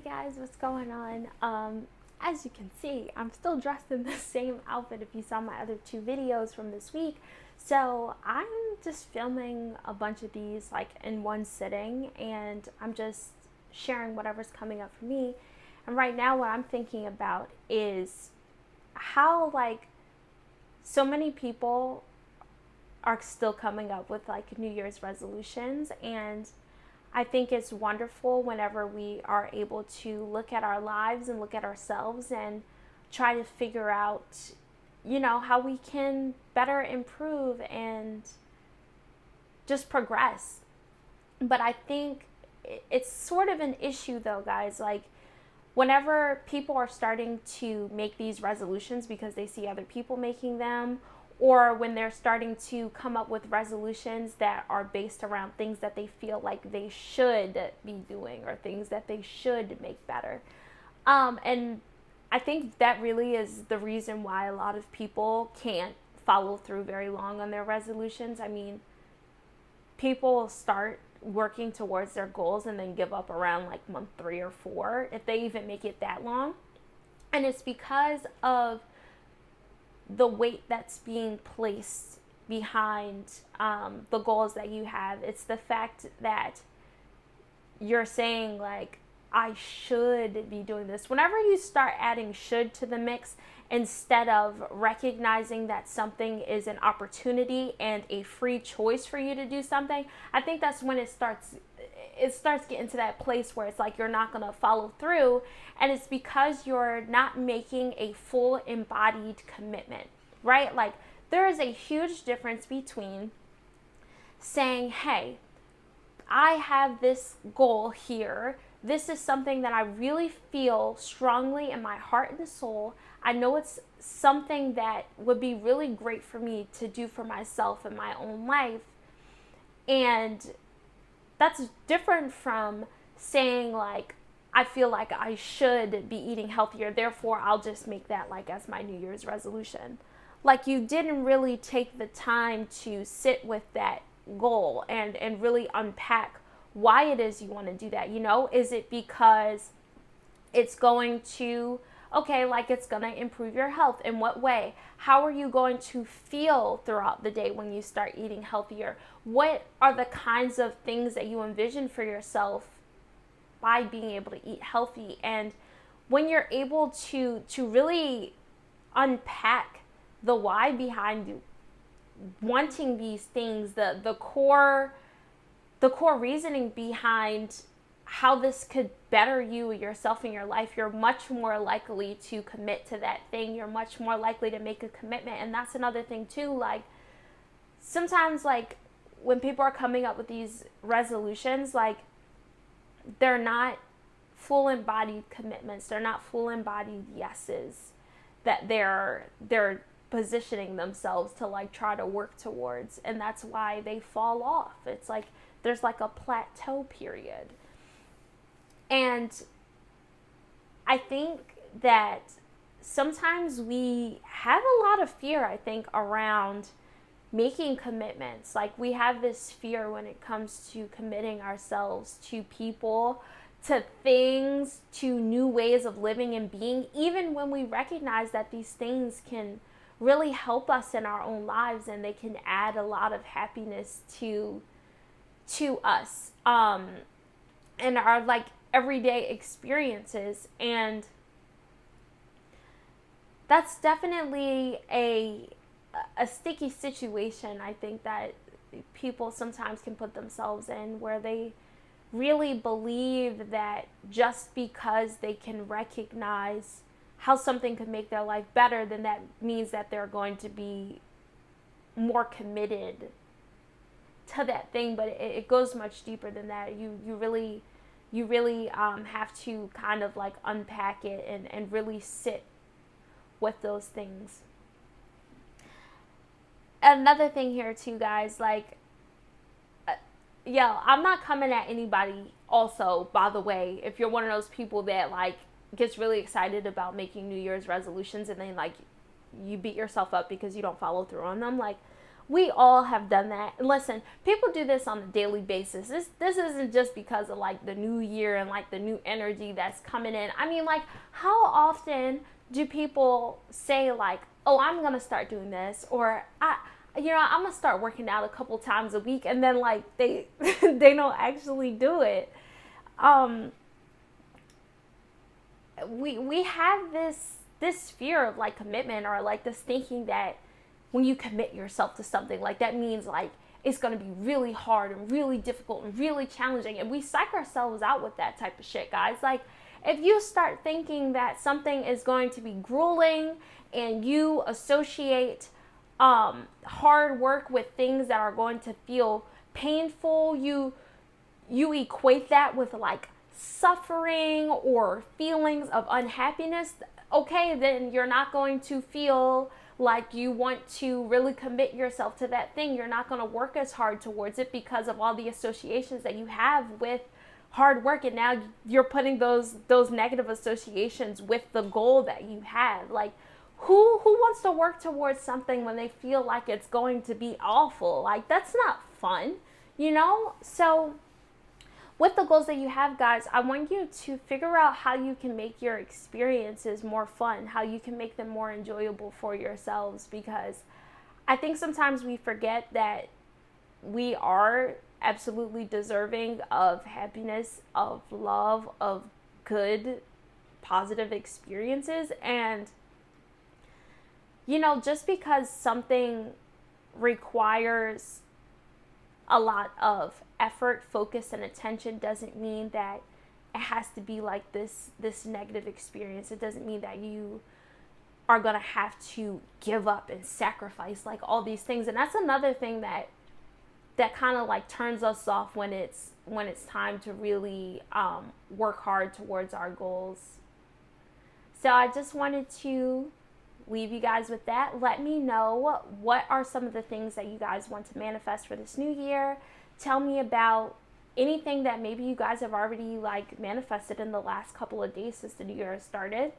Hey guys, what's going on? As you can see, I'm still dressed in the same outfit if you saw my other two videos from this week. So I'm just filming a bunch of these like in one sitting, and I'm just sharing whatever's coming up for me. And right now what I'm thinking about is how so many people are still coming up with New Year's resolutions, and I think it's wonderful whenever we are able to look at our lives and look at ourselves and try to figure out, how we can better improve and just progress. But I think it's sort of an issue though, guys. Whenever people are starting to make these resolutions because they see other people making them, or when they're starting to come up with resolutions that are based around things that they feel like they should be doing or things that they should make better. And I think that really is the reason why a lot of people can't follow through very long on their resolutions. I mean, people start working towards their goals and then give up around month 3 or 4, if they even make it that long. And it's because of the weight that's being placed behind the goals that you have. It's the fact that you're saying I should be doing this. Whenever you start adding should to the mix instead of recognizing that something is an opportunity and a free choice for you to do something, I think that's when it starts getting to that place where it's you're not going to follow through. And it's because you're not making a full embodied commitment, right? There is a huge difference between saying, hey, I have this goal here. This is something that I really feel strongly in my heart and soul. I know it's something that would be really great for me to do for myself in my own life. And that's different from saying I feel like I should be eating healthier, therefore I'll just make that as my New Year's resolution. You didn't really take the time to sit with that goal and really unpack why it is you want to do that. Is it because it's going to, it's going to improve your health? In what way? How are you going to feel throughout the day when you start eating healthier? What are the kinds of things that you envision for yourself by being able to eat healthy? And when you're able to really unpack the why behind you wanting these things, the core reasoning behind how this could better you, yourself, and your life, you're much more likely to commit to that thing. You're much more likely to make a commitment. And that's another thing too. Sometimes when people are coming up with these resolutions, they're not full embodied commitments. They're not full embodied yeses that they're positioning themselves to try to work towards. And that's why they fall off. It's there's a plateau period. And I think that sometimes we have a lot of fear, I think, around making commitments. We have this fear when it comes to committing ourselves to people, to things, to new ways of living and being, even when we recognize that these things can really help us in our own lives and they can add a lot of happiness to us and our everyday experiences. And that's definitely a sticky situation, I think, that people sometimes can put themselves in, where they really believe that just because they can recognize how something could make their life better, then that means that they're going to be more committed to that thing. But it goes much deeper than that. You really have to kind of unpack it and really sit with those things. Another thing here too, guys, I'm not coming at anybody also, by the way, if you're one of those people that gets really excited about making New Year's resolutions and then you beat yourself up because you don't follow through on them. we all have done that. And listen, people do this on a daily basis. This isn't just because of like the new year and like the new energy that's coming in. I mean, like, how often do people say like, oh, I'm gonna start doing this, or I'm gonna start working out a couple times a week, and then like they they don't actually do it. um we have this fear of like commitment, or like this thinking that when you commit yourself to something, like that means like it's going to be really hard and really difficult and really challenging, and we psych ourselves out with that type of shit, guys. Like, if you start thinking that something is going to be grueling, and you associate hard work with things that are going to feel painful, you equate that with like suffering or feelings of unhappiness, okay, then you're not going to feel like you want to really commit yourself to that thing. You're not going to work as hard towards it because of all the associations that you have with hard work, and now you're putting those negative associations with the goal that you have. Like, who wants to work towards something when they feel like it's going to be awful? Like, that's not fun, you know? So with the goals that you have, guys, I want you to figure out how you can make your experiences more fun, how you can make them more enjoyable for yourselves, because I think sometimes we forget that we are absolutely deserving of happiness, of love, of good, positive experiences. And, just because something requires a lot of effort, focus, and attention doesn't mean that it has to be like this negative experience. It doesn't mean that you are going to have to give up and sacrifice like all these things. And that's another thing that kind of like turns us off when it's time to really work hard towards our goals. So I just wanted to leave you guys with that. Let me know, what are some of the things that you guys want to manifest for this new year. Tell me about anything that maybe you guys have already like manifested in the last couple of days since the new year has started.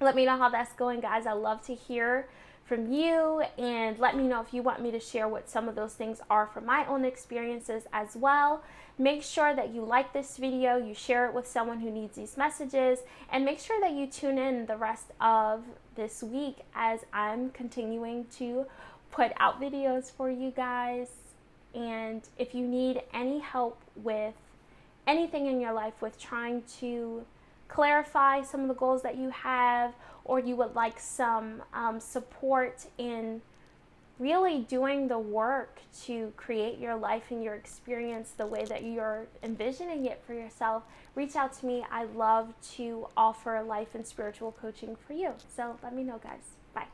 Let me know how that's going, guys. I love to hear from you, and let me know if you want me to share what some of those things are from my own experiences as well. Make sure that you like this video, you share it with someone who needs these messages, and make sure that you tune in the rest of this week as I'm continuing to put out videos for you guys. And if you need any help with anything in your life, with trying to clarify some of the goals that you have, or you would like some support in really doing the work to create your life and your experience the way that you're envisioning it for yourself, reach out to me. I love to offer life and spiritual coaching for you. So let me know, guys. Bye.